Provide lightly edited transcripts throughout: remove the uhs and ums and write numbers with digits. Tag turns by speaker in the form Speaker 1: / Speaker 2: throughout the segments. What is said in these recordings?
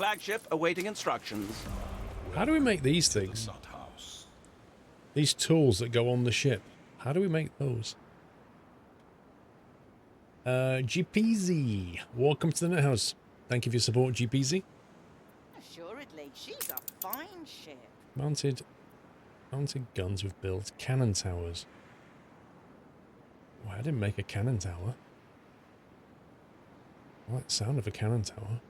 Speaker 1: flagship awaiting instructions.
Speaker 2: How do we make these things? These tools that go on the ship. How do we make those? GPZ. Welcome to the Net House. Thank you for your support, GPZ.
Speaker 3: Assuredly, she's a fine ship.
Speaker 2: Mounted guns with built cannon towers. Oh, I didn't make a cannon tower. I like the sound of a cannon tower.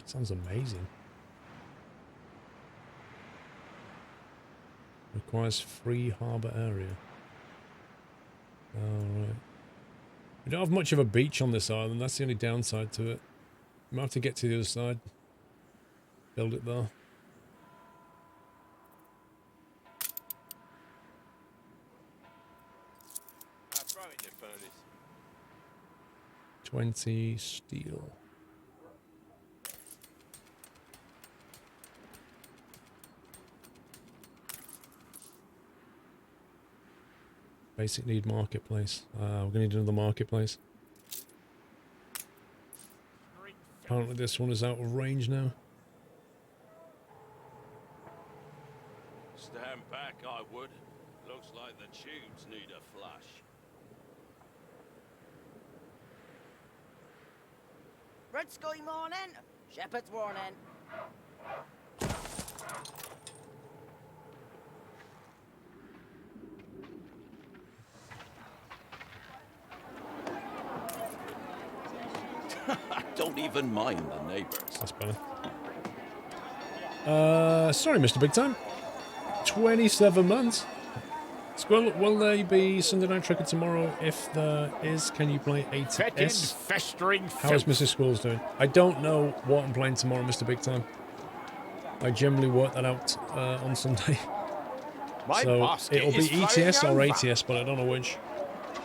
Speaker 2: Sounds amazing. Requires free harbour area. Alright. We don't have much of a beach on this island, that's the only downside to it. We might have to get to the other side. Build it there.
Speaker 4: I'll throw it in the furnace.
Speaker 2: 20 steel. Basic need marketplace. We're gonna need another marketplace. Apparently this one is out of range now.
Speaker 4: Stand back, I would. Looks like the tubes need a flush.
Speaker 3: Red sky morning, shepherd's warning.
Speaker 1: Don't even mind the neighbors.
Speaker 2: That's better. Sorry, Mr. Big Time. 27 months. Squirrel, will there be Sunday Night Tricker tomorrow? If there is, can you play ATS?
Speaker 4: Festering
Speaker 2: How is Mrs. Squirrels doing? I don't know what I'm playing tomorrow, Mr. Big Time. I generally work that out on Sunday. So it'll be ETS or ATS, but I don't know which.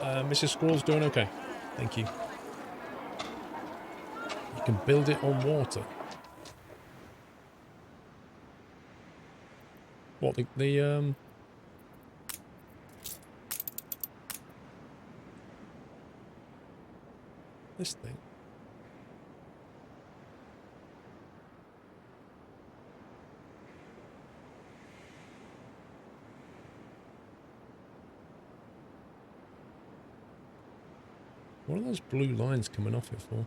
Speaker 2: Mrs. Squirrel's doing okay. Thank you. You can build it on water. What, the this thing? What are those blue lines coming off it for?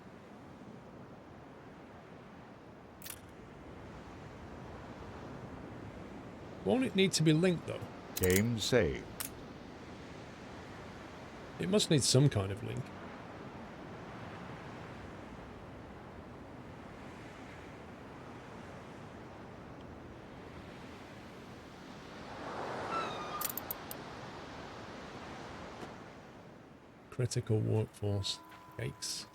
Speaker 2: Won't it need to be linked, though?
Speaker 5: Game saved.
Speaker 2: It must need some kind of link. Critical workforce. Yikes.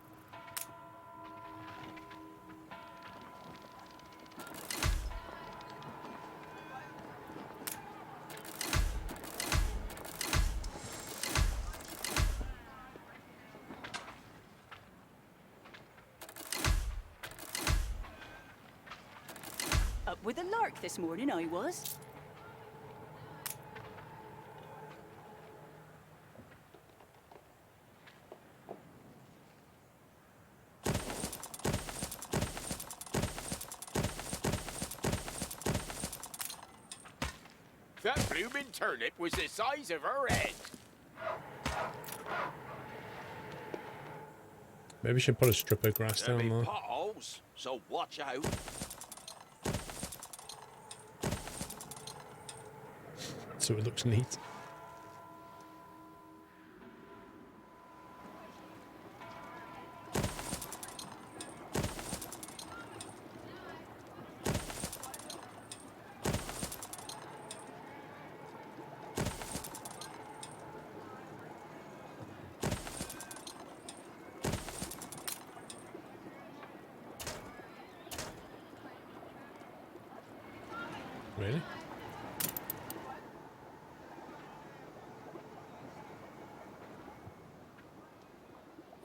Speaker 6: Up with a lark this morning, I was.
Speaker 4: That blooming turnip was the size of her head.
Speaker 2: Maybe we should put a strip of grass
Speaker 4: There'll
Speaker 2: down
Speaker 4: be
Speaker 2: there.
Speaker 4: potholes, so watch out.
Speaker 2: So it looks neat. Really?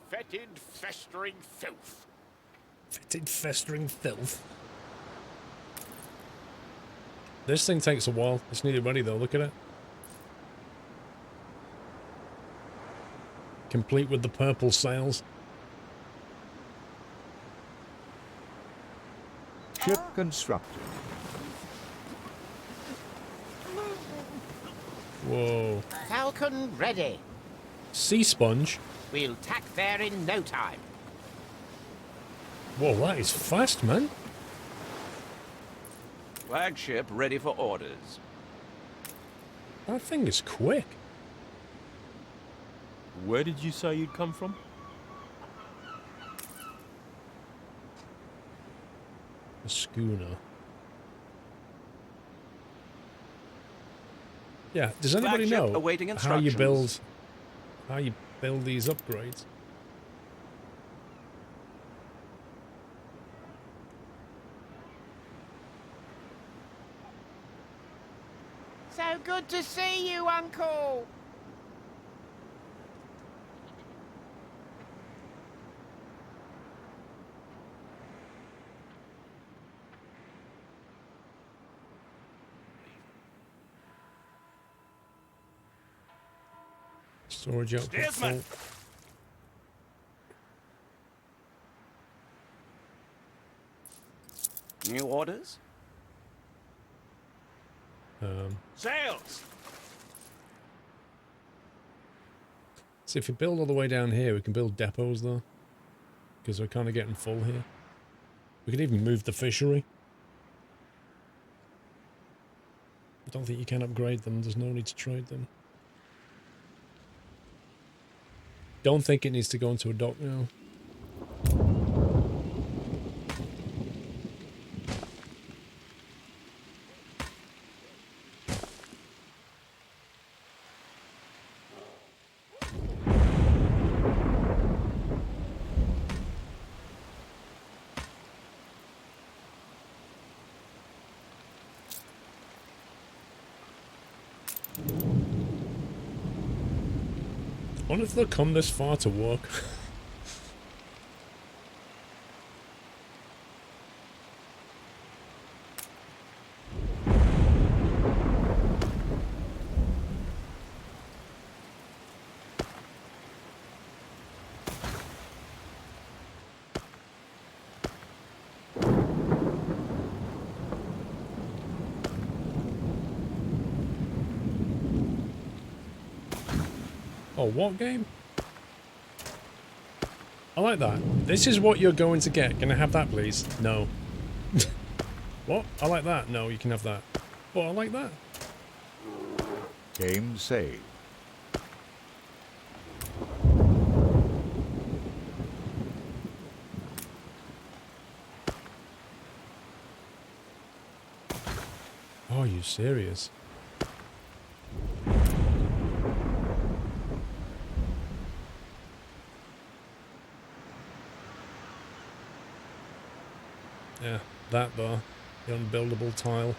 Speaker 4: Fetid, festering filth.
Speaker 2: Fetid, festering filth. This thing takes a while. It's nearly ready though, look at it. Complete with the purple sails.
Speaker 5: Ship constructed.
Speaker 2: Whoa.
Speaker 3: Falcon ready.
Speaker 2: Sea sponge?
Speaker 3: We'll tack there in no time.
Speaker 2: Whoa, that is fast, man.
Speaker 1: Flagship ready for orders.
Speaker 2: That thing is quick.
Speaker 7: Where did you say you'd come from?
Speaker 2: A schooner. Yeah, does anybody
Speaker 1: Flagship
Speaker 2: know
Speaker 1: awaiting
Speaker 2: how you
Speaker 1: instructions.
Speaker 2: build these upgrades?
Speaker 3: So good to see you, Uncle.
Speaker 2: Storage output
Speaker 4: Steersman.
Speaker 2: full.
Speaker 1: New orders?
Speaker 4: Sails!
Speaker 2: So if you build all the way down here, we can build depots though. Because we're kind of getting full here. We could even move the fishery. I don't think you can upgrade them. There's no need to trade them. Don't think it needs to go into a dock now. I wonder if they'll come this far to work. Oh, what game? I like that. This is what you're going to get. Can I have that, please? No. What? I like that. No, you can have that. Oh, I like that.
Speaker 5: Game saved.
Speaker 2: Oh, are you serious? Yeah, that bar. The unbuildable tile.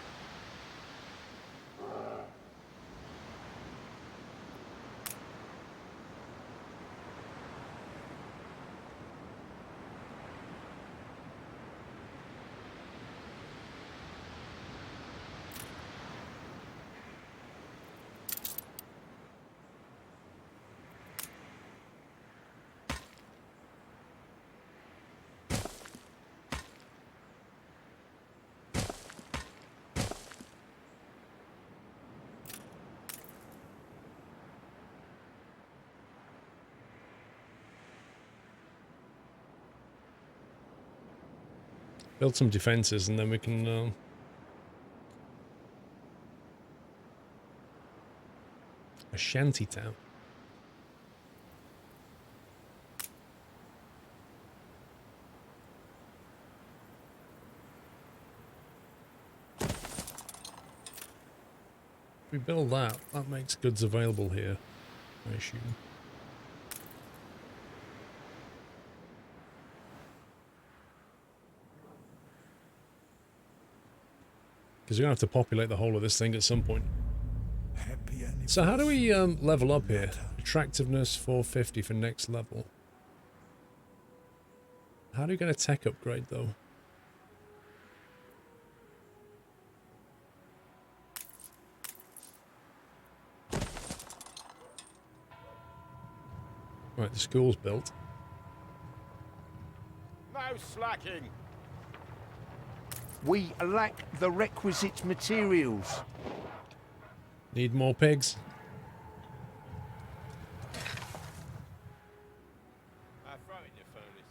Speaker 2: Build some defenses and then we can a shanty town. If we build that, that makes goods available here, I assume. Because we're going to have to populate the whole of this thing at some point. So how do we level up here? Attractiveness 450 for next level. How do you get a tech upgrade, though? Right, the school's built.
Speaker 4: No slacking.
Speaker 5: We lack the requisite materials.
Speaker 2: Need more pigs.
Speaker 4: I throw it in your furnace.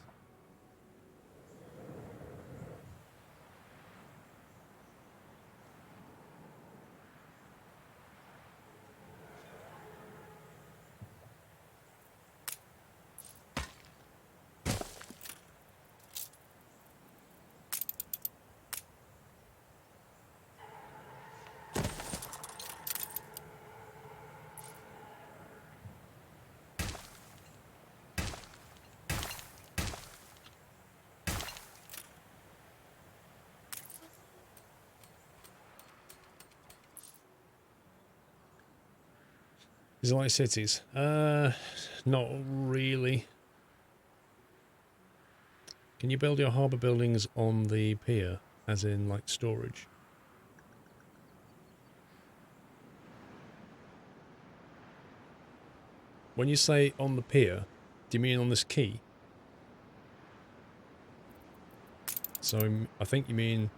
Speaker 2: Is it like cities? Not really. Can you build your harbour buildings on the pier, as in like storage? When you say on the pier, do you mean on this quay? So I think you mean,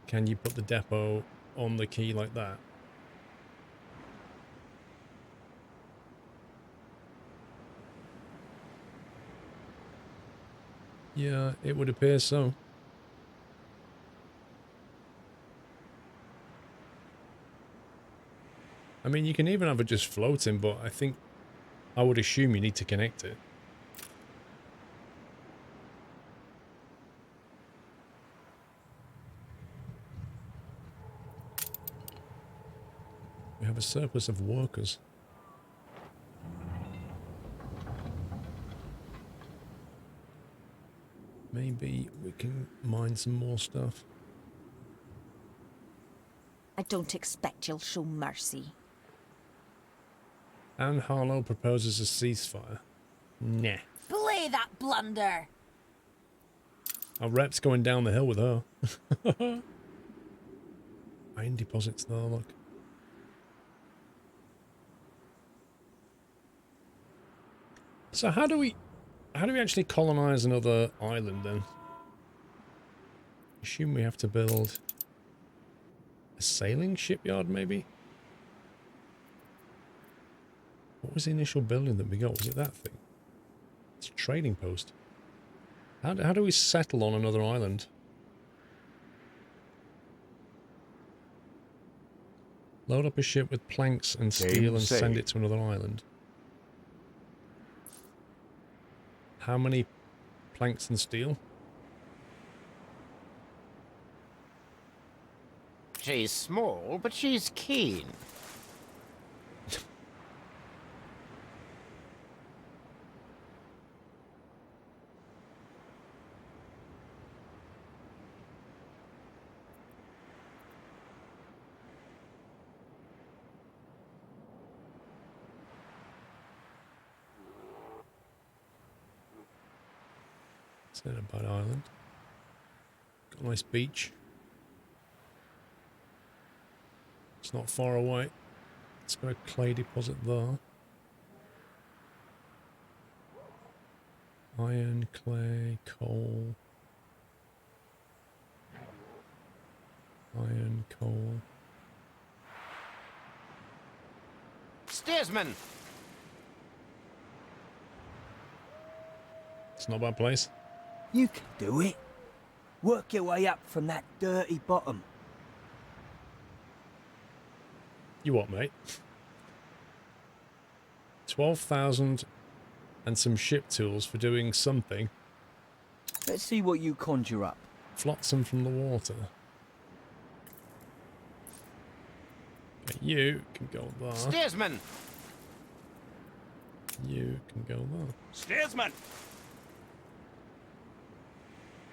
Speaker 2: can you put the depot on the quay like that? Yeah, it would appear so. I mean, you can even have it just floating, but I would assume you need to connect it. We have a surplus of workers. Maybe we can mine some more stuff.
Speaker 6: I don't expect you'll show mercy.
Speaker 2: Anne Harlow proposes a ceasefire. Nah.
Speaker 6: Play that blunder!
Speaker 2: Our rep's going down the hill with her. Iron deposits there, look. So how do we actually colonize another island then? Assume we have to build a sailing shipyard, maybe? What was the initial building that we got? Was it that thing? It's a trading post. How do we settle on another island? Load up a ship with planks and steel and send it to another island. How many planks and steel?
Speaker 8: She's small, but she's keen.
Speaker 2: It's not a bad island. Got a nice beach. It's not far away. It's got a clay deposit there. Iron, clay, coal. Iron, coal.
Speaker 8: Steersman!
Speaker 2: It's not a bad place.
Speaker 9: You can do it. Work your way up from that dirty bottom.
Speaker 2: You what, mate? 12,000 and some ship tools for doing something.
Speaker 9: Let's see what you conjure up.
Speaker 2: Flotsam from the water. Okay, you can go there.
Speaker 8: Steersman!
Speaker 2: You can go there.
Speaker 1: Steersman!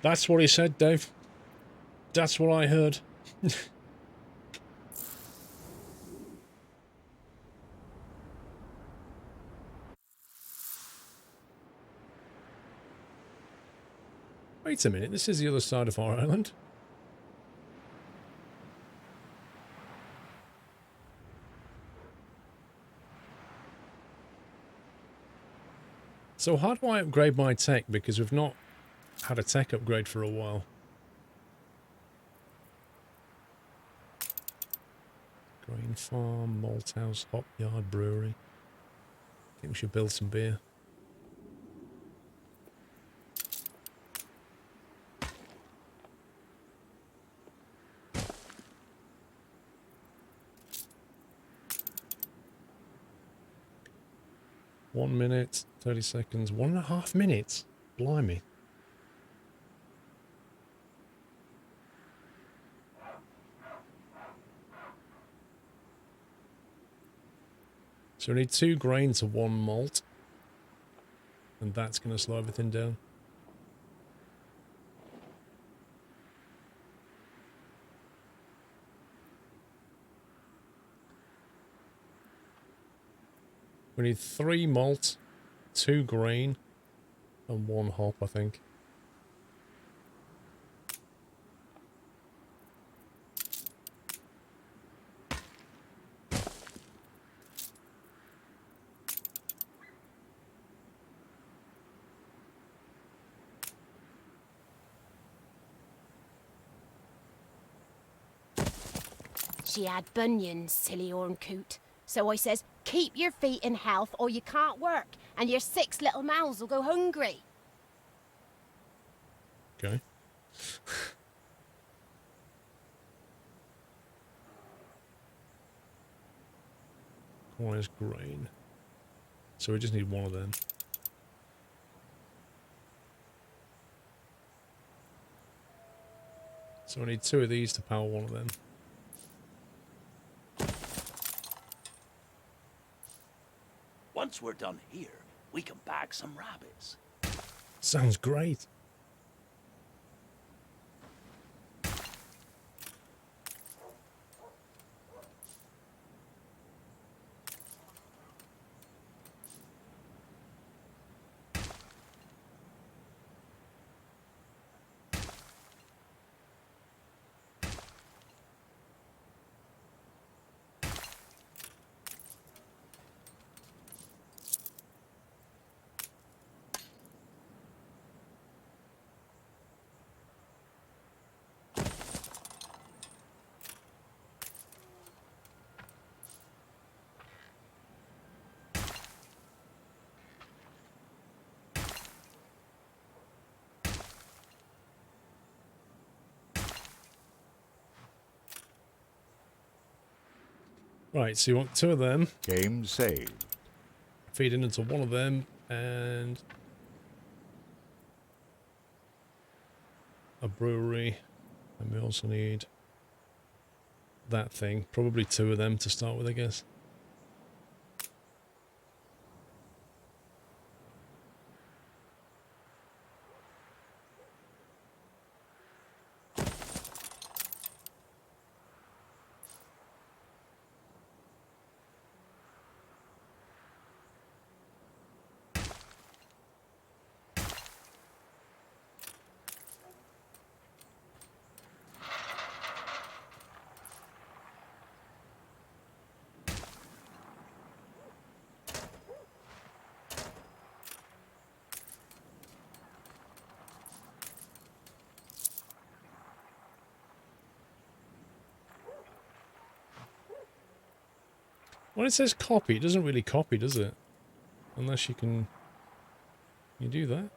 Speaker 2: That's what he said, Dave. That's what I heard. Wait a minute, this is the other side of our island. So how do I upgrade my tech? Because we've not had a tech upgrade for a while. Grain farm, malt house, hop yard, brewery. I think we should build some beer. One minute, 30 seconds, 1.5 minutes. Blimey. So we need 2 grain to 1 malt. And that's going to slow everything down. We need 3 malt, 2 grain, and 1 hop, I think.
Speaker 10: She had bunions, silly horncoot. So I says, keep your feet in health or you can't work, and your 6 little mouths will go hungry.
Speaker 2: Okay. Where's grain? So we just need 1 of them. So I need 2 of these to power 1 of them.
Speaker 1: Once we're done here, we can bag some rabbits.
Speaker 2: Sounds great. Right, so you want 2 of them.
Speaker 5: Game saved.
Speaker 2: Feeding into 1 of them, and a brewery. And we also need that thing. Probably 2 of them to start with, I guess. When it says copy, it doesn't really copy, does it? Unless you can... You do that?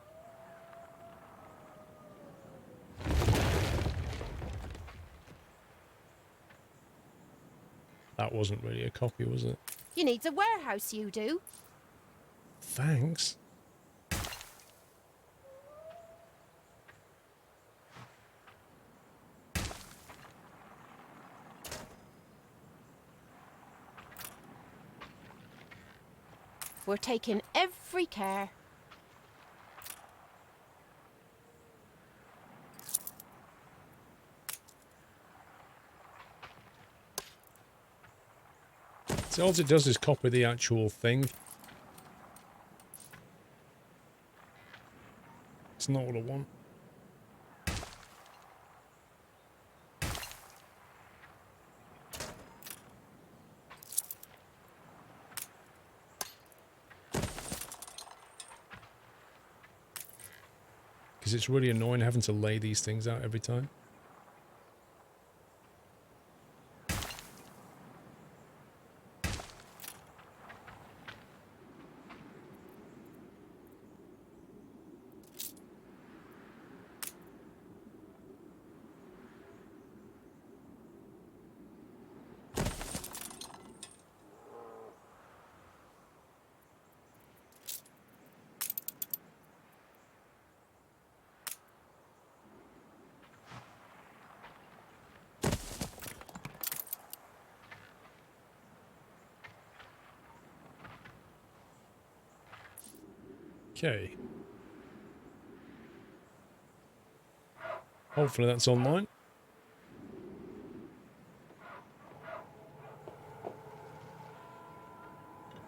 Speaker 2: That wasn't really a copy, was it?
Speaker 10: You need a warehouse, you do.
Speaker 2: Thanks.
Speaker 10: We're taking every care.
Speaker 2: So all it does is copy the actual thing. It's not what I want. because it's really annoying having to lay these things out every time. Okay. Hopefully that's online.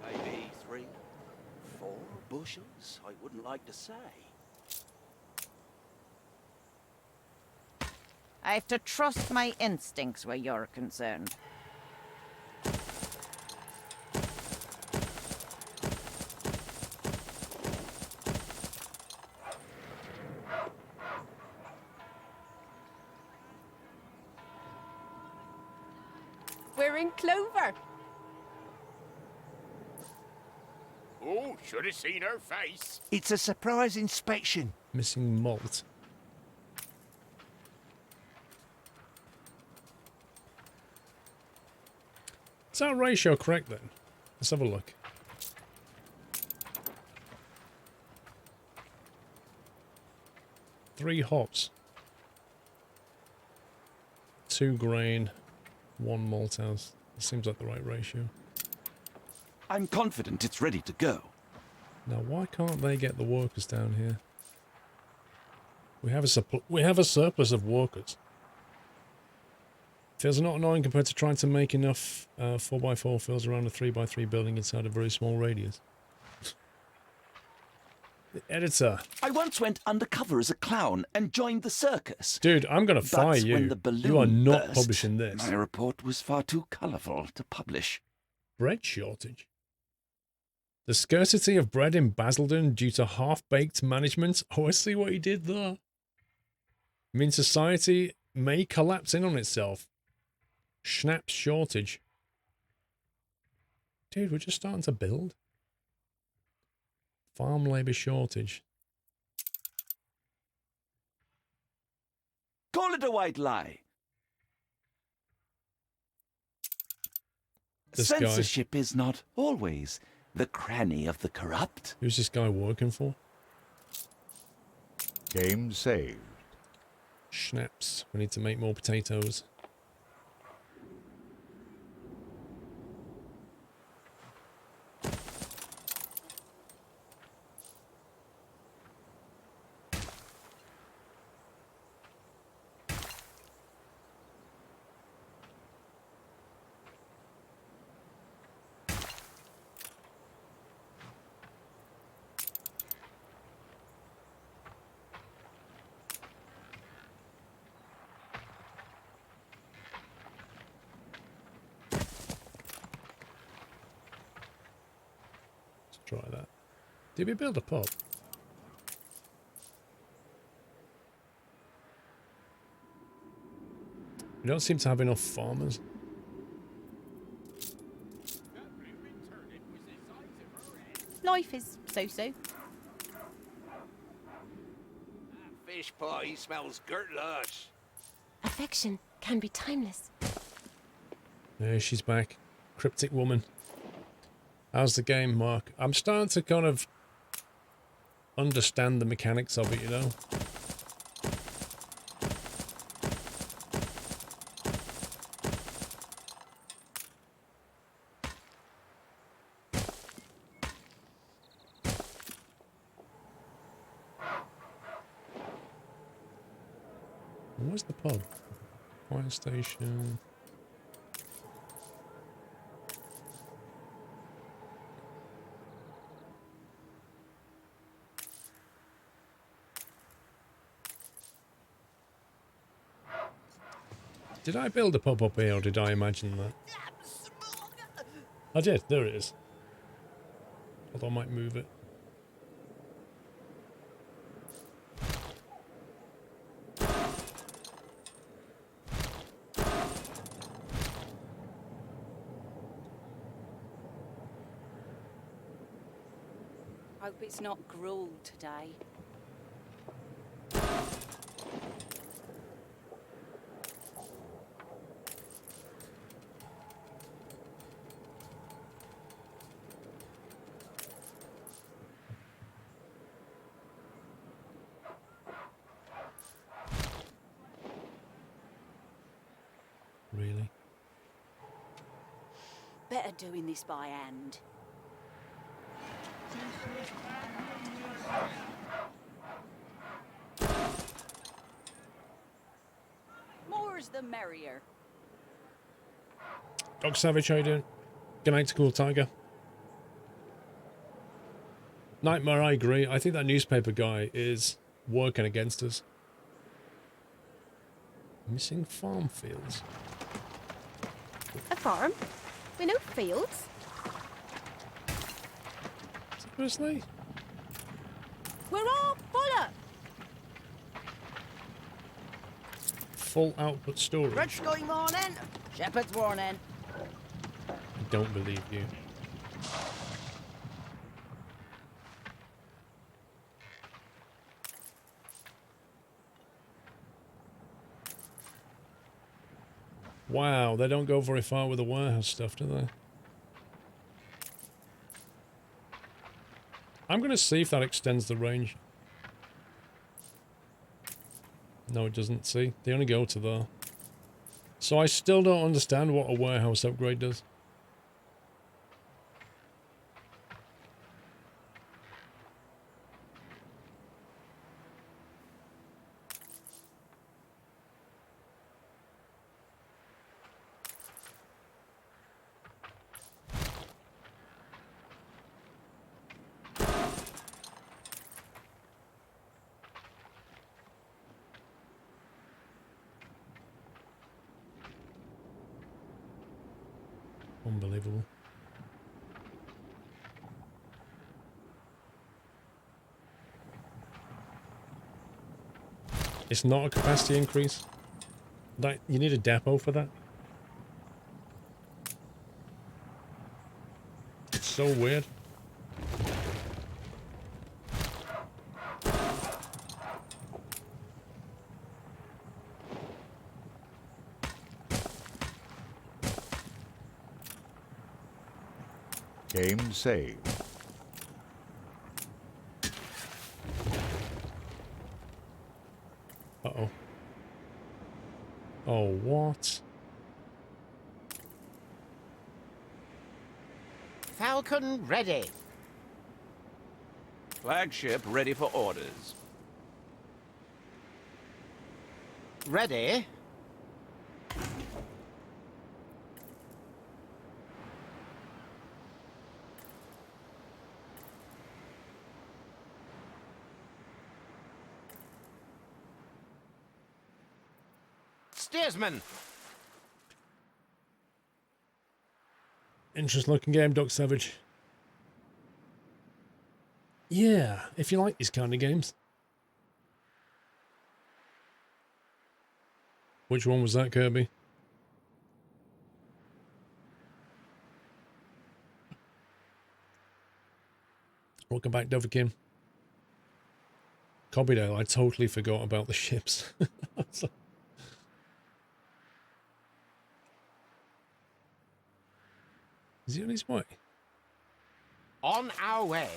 Speaker 1: Maybe 3, 4 bushels, I wouldn't like to say.
Speaker 3: I have to trust my instincts where you're concerned.
Speaker 10: We're in clover.
Speaker 8: Oh, should have seen her face.
Speaker 5: It's a surprise inspection.
Speaker 2: Missing malt. Is that ratio correct then? Let's have a look. Three hops. 2 grain. 1 malt house. Seems like the right ratio.
Speaker 1: I'm confident it's ready to go.
Speaker 2: Now, why can't they get the workers down here? We have a surplus of workers. Feels not annoying compared to trying to make enough 4x4 fills around a 3x3 building inside a very small radius. The editor.
Speaker 1: I once went undercover as a clown and joined the circus.
Speaker 2: Dude, I'm going to fire
Speaker 1: But
Speaker 2: you.
Speaker 1: when the balloon
Speaker 2: You are not
Speaker 1: burst,
Speaker 2: publishing this.
Speaker 1: My report was far too colourful to publish.
Speaker 2: Bread shortage. The scarcity of bread in Basildon due to half-baked management. Oh, I see what he did there. I mean, society may collapse in on itself. Schnapps shortage. Dude, we're just starting to build. Farm labour shortage.
Speaker 1: Call it a white lie.
Speaker 2: This guy.
Speaker 1: Censorship is not always the cranny of the corrupt.
Speaker 2: Who's this guy working for?
Speaker 5: Game saved.
Speaker 2: Schnapps. We need to make more potatoes. Try that. Did we build a pub? We don't seem to have enough farmers.
Speaker 10: Life is so-so.
Speaker 8: Fish pie smells gurtlush.
Speaker 10: Affection can be timeless.
Speaker 2: Yeah, she's back. Cryptic woman. How's the game, Mark? I'm starting to kind of understand the mechanics of it, you know? Where's the pub? Fire station. Did I build a pub up here, or did I imagine that? I did. There it is. Although I might move it.
Speaker 6: Hope it's not gruel today.
Speaker 2: Really?
Speaker 6: Better doing this by hand. More's the merrier.
Speaker 2: Doc Savage, how you doing? Good night to Cool Tiger. Nightmare, I agree. I think that newspaper guy is working against us. Missing farm fields.
Speaker 10: A farm? With no fields?
Speaker 2: Seriously?
Speaker 10: We're all full up.
Speaker 2: Full output storage.
Speaker 3: Red sky morning. Shepherd's warning.
Speaker 2: I don't believe you. Wow, they don't go very far with the warehouse stuff, do they? I'm going to see if that extends the range. No, it doesn't. See? They only go to there. So I still don't understand what a warehouse upgrade does. Unbelievable. It's not a capacity increase. Like, you need a depot for that. It's so weird.
Speaker 5: Game saved.
Speaker 2: Uh-oh. Oh, what?
Speaker 8: Falcon ready.
Speaker 1: Flagship ready for orders.
Speaker 8: Ready? Steersman.
Speaker 2: Interesting looking game, Doc Savage. Yeah, if you like these kind of games. Which one was that, Kirby? Welcome back, Doverkin. Cobbydale, I totally forgot about the ships. Is he on his way?
Speaker 8: On our way.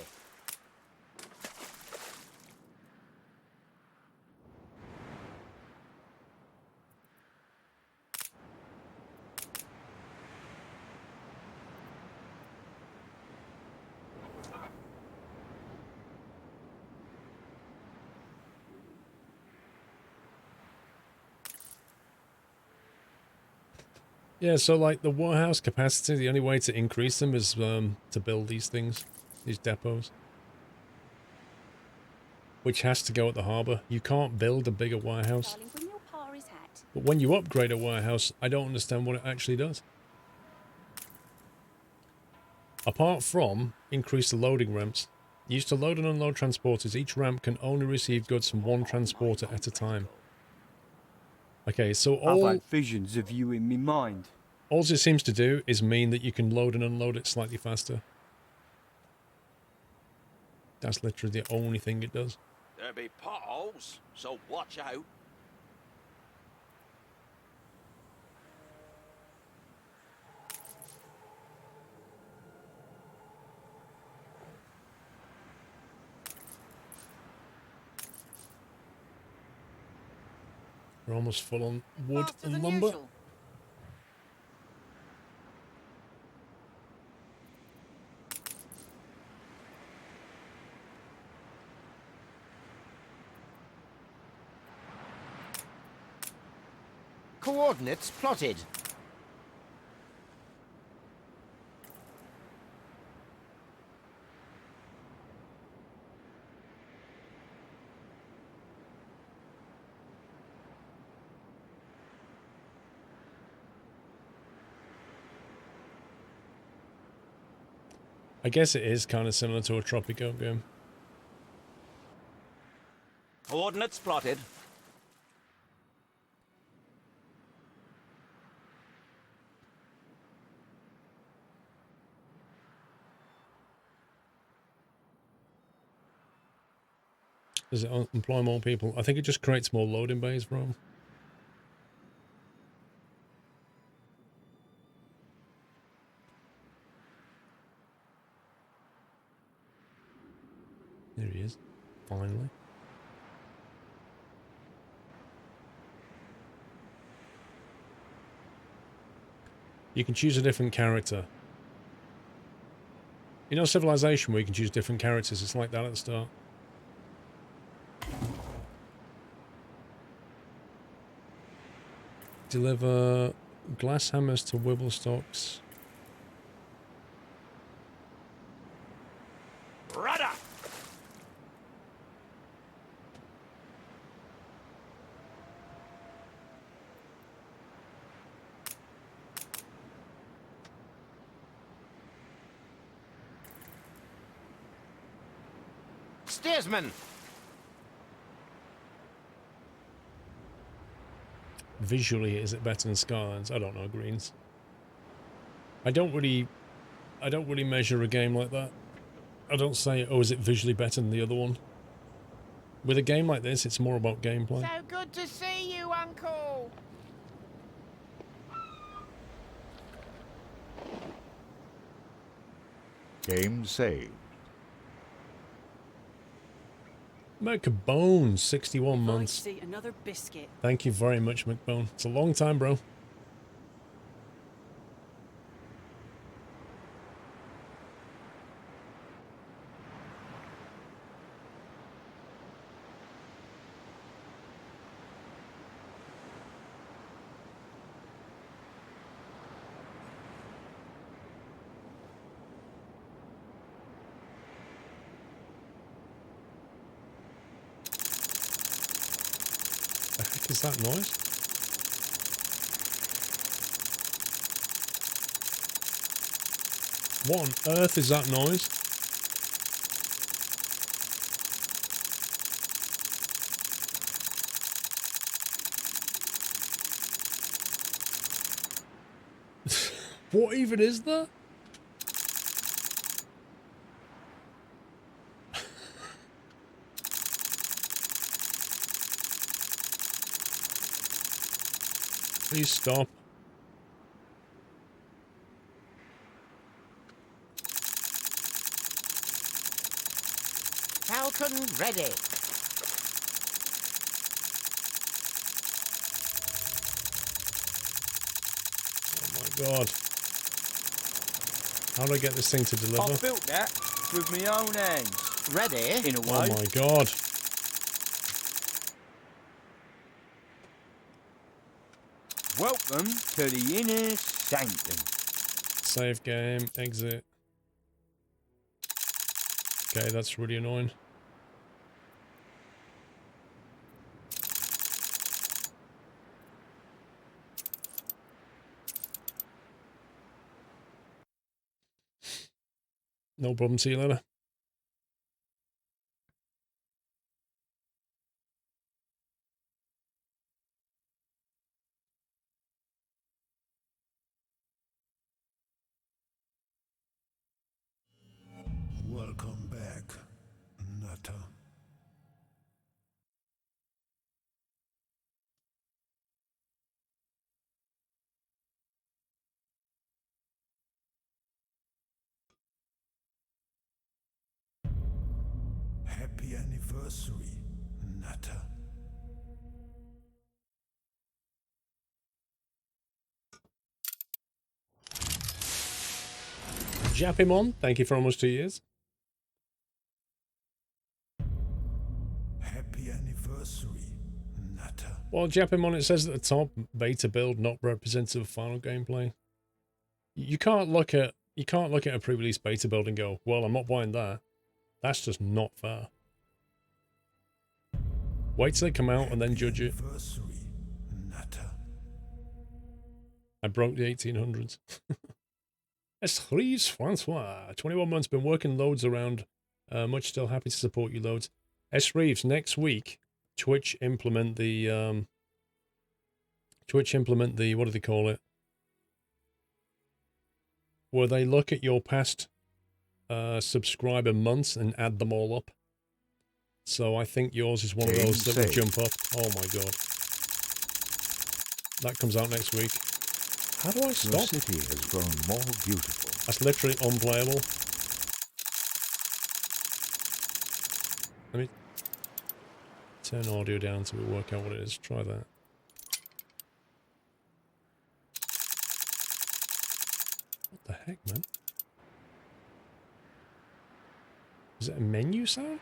Speaker 2: Yeah, so like the warehouse capacity, the only way to increase them is to build these things, these depots. Which has to go at the harbour. You can't build a bigger warehouse.
Speaker 6: Darling, bring your Pari's hat.
Speaker 2: But when you upgrade a warehouse, I don't understand what it actually does. Apart from increase the loading ramps. Used to load and unload transporters, each ramp can only receive goods from one transporter at a time. Okay, so
Speaker 9: I've had visions of you in me mind.
Speaker 2: all it seems to do is mean that you can load and unload it slightly faster. That's literally the only thing it does.
Speaker 1: There be potholes, so watch out.
Speaker 2: We're almost full on wood
Speaker 3: Faster
Speaker 2: and
Speaker 3: than
Speaker 2: lumber.
Speaker 3: usual.
Speaker 9: Coordinates plotted.
Speaker 2: I guess it is kind of similar to a Tropico game.
Speaker 1: Coordinates plotted.
Speaker 2: Does it employ more people? I think it just creates more loading bays for them. There he is. Finally. You can choose a different character. You know Civilization where you can choose different characters? It's like that at the start. Deliver glass hammers to Wibblestocks.
Speaker 1: Rudder!
Speaker 9: Steersman.
Speaker 2: Visually, is it better than Skylands? I don't know, Greens. I don't really measure a game like that. I don't say, oh, is it visually better than the other one? With a game like this, it's more about gameplay.
Speaker 3: So good to see you, Uncle.
Speaker 5: Game saved.
Speaker 2: McBone, 61 months.
Speaker 6: See another biscuit.
Speaker 2: Thank you very much, McBone. It's a long time, bro. The heck is that noise? What on earth is that noise? What even is that? Please stop.
Speaker 9: Falcon ready.
Speaker 2: Oh my god. How do I get this thing to deliver?
Speaker 11: I built that with my own hands.
Speaker 9: Ready?
Speaker 11: In a
Speaker 2: Oh
Speaker 11: way.
Speaker 2: my god.
Speaker 11: Welcome to the inner sanctum.
Speaker 2: Save game, exit. Okay, that's really annoying. No problem, see you later.
Speaker 12: Welcome back. Nutter. Happy anniversary, Nutter.
Speaker 2: Japimon, thank you for almost 2 years.
Speaker 12: Happy anniversary, Nutter.
Speaker 2: Well, Japimon, it says at the top, beta build not representative of final gameplay. You can't look at a pre-release beta build and go, well, I'm not buying that. That's just not fair. Wait till they come out and then judge it. I broke the 1800s. S3's Francois, 21 months, been working loads around. Much still, happy to support you loads. S. Reeves, next week, Twitch implement the, what do they call it? Where they look at your past subscriber months and add them all up. So I think yours is one of those that will jump up. Oh my god. That comes out next week. How do I stop?
Speaker 5: Your city has grown more beautiful.
Speaker 2: That's literally unplayable. Let me turn audio down so we work out what it is. Try that. What the heck, man? Is it a menu sound?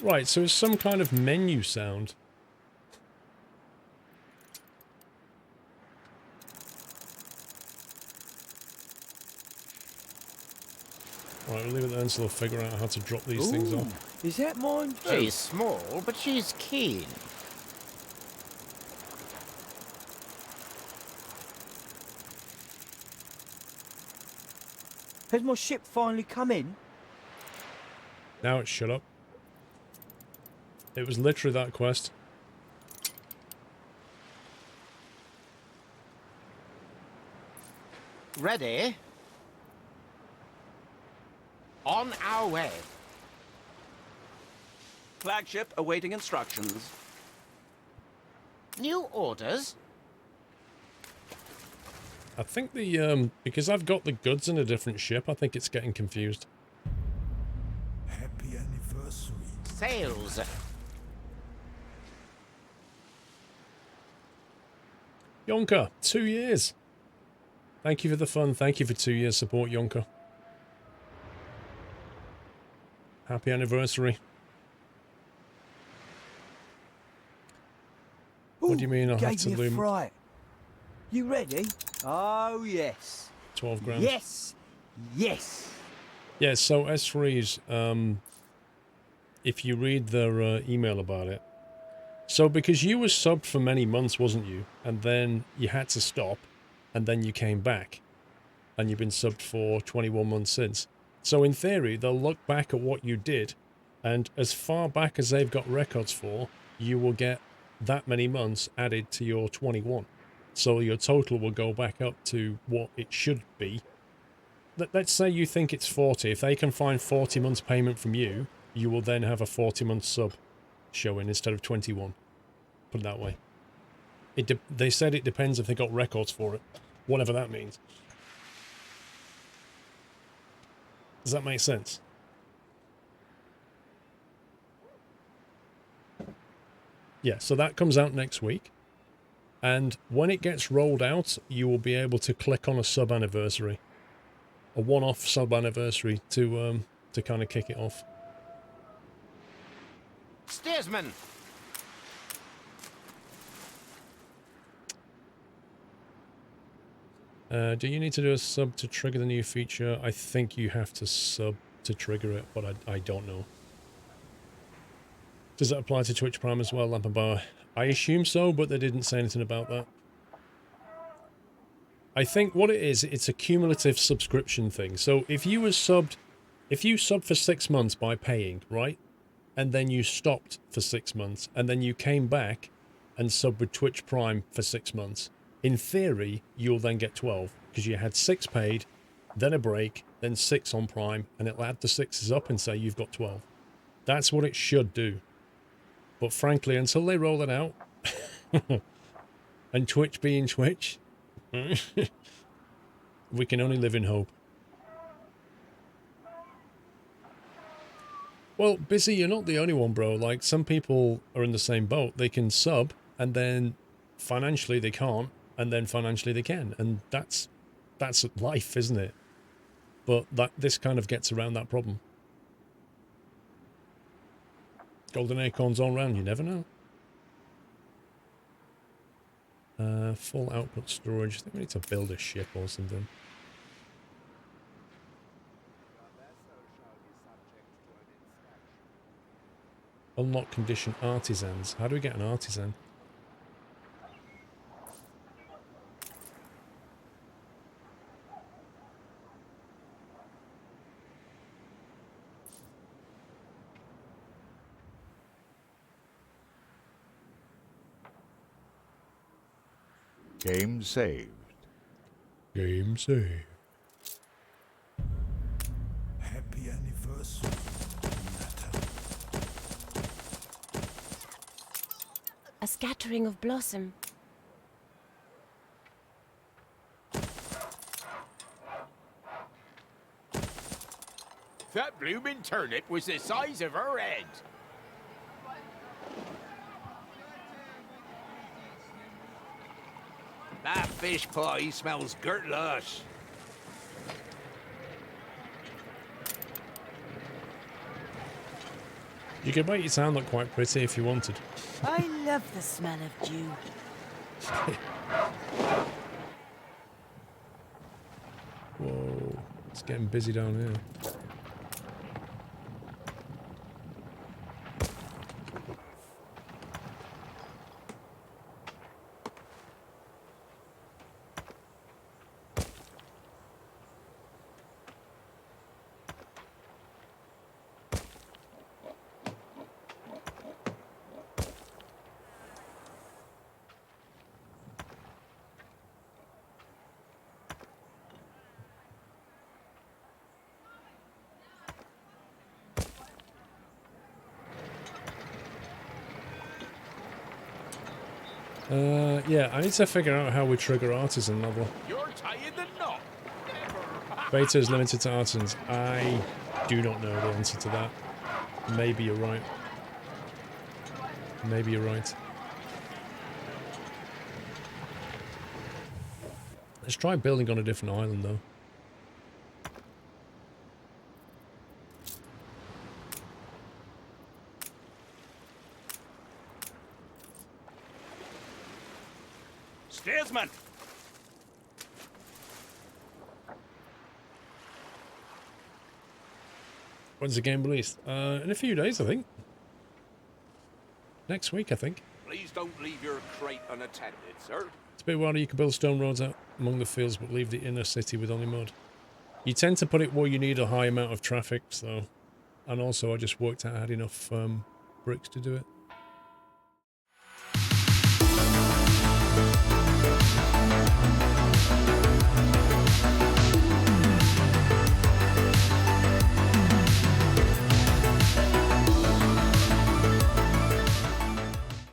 Speaker 2: Right, so it's some kind of menu sound. Right, we'll leave it there until I'll figure out how to drop these things off.
Speaker 11: Is that mine?
Speaker 3: She's small, but she's keen.
Speaker 9: Has my ship finally come in?
Speaker 2: Now it's shut up. It was literally that quest.
Speaker 3: Ready? On our way.
Speaker 1: Flagship awaiting instructions.
Speaker 3: New orders?
Speaker 2: I think the, because I've got the goods in a different ship, I think it's getting confused.
Speaker 12: Happy anniversary.
Speaker 3: Sails.
Speaker 2: Yonka, 2 years. Thank you for the fun. Thank you for 2 years support, Yonka. Happy anniversary.
Speaker 9: Ooh,
Speaker 2: What do you mean I have
Speaker 9: gave
Speaker 2: to
Speaker 9: me a
Speaker 2: loom
Speaker 9: fright. You ready? Oh, yes.
Speaker 2: 12 grand?
Speaker 9: Yes. Yes.
Speaker 2: Yeah, so S3's, if you read their email about it, so because you were subbed for many months, wasn't you? And then you had to stop, and then you came back, and you've been subbed for 21 months since. So in theory, they'll look back at what you did, and as far back as they've got records for, you will get that many months added to your 21. So your total will go back up to what it should be. Let's say you think it's 40. If they can find 40 months payment from you, you will then have a 40-month sub showing instead of 21. Put it that way. They said it depends if they got records for it. Whatever that means. Does that make sense? Yeah, so that comes out next week. And when it gets rolled out, you will be able to click on a sub anniversary. A one-off sub anniversary to kind of kick it off.
Speaker 3: Steersman.
Speaker 2: Do you need to do a sub to trigger the new feature? I think you have to sub to trigger it, but I don't know. Does that apply to Twitch Prime as well, Lampenbauer? I assume so, but they didn't say anything about that. I think what it is, it's a cumulative subscription thing. So if you were subbed, if you sub for 6 months by paying, right? and then you stopped for 6 months, and then you came back and subbed with Twitch Prime for 6 months, in theory, you'll then get 12, because you had 6 paid, then a break, then 6 on Prime, and it'll add the 6s up and say you've got 12. That's what it should do. But frankly, until they roll it out, and Twitch being Twitch, we can only live in hope. Well, Busy, you're not the only one, bro. Like, some people are in the same boat. They can sub, and then financially they can't, and then financially they can. And that's life, isn't it? But this kind of gets around that problem. Golden acorns all round, you never know. Full output storage. I think we need to build a ship or something. Unlock condition artisans. How do we get an artisan?
Speaker 5: Game saved.
Speaker 2: Game saved.
Speaker 12: Happy anniversary, Natter.
Speaker 10: A scattering of blossom.
Speaker 8: That bloomin' turnip was the size of her head.
Speaker 1: That fish pie smells gurtlush.
Speaker 2: You could make it sound look quite pretty if you wanted.
Speaker 3: I love the smell of dew.
Speaker 2: Whoa, it's getting busy down here. Yeah, I need to figure out how we trigger artisan level.
Speaker 8: You're tying the knot.
Speaker 2: Beta is limited to artisans. I do not know the answer to that. Maybe you're right. Maybe you're right. Let's try building on a different island, though.
Speaker 1: Steersman!
Speaker 2: When's the game released? In a few days, I think. Next week, I think.
Speaker 4: Please don't leave your crate unattended, sir.
Speaker 2: It's a bit wilder. You can build stone roads out among the fields, but leave the inner city with only mud. You tend to put it where you need a high amount of traffic, so... And also, I just worked out I had enough bricks to do it.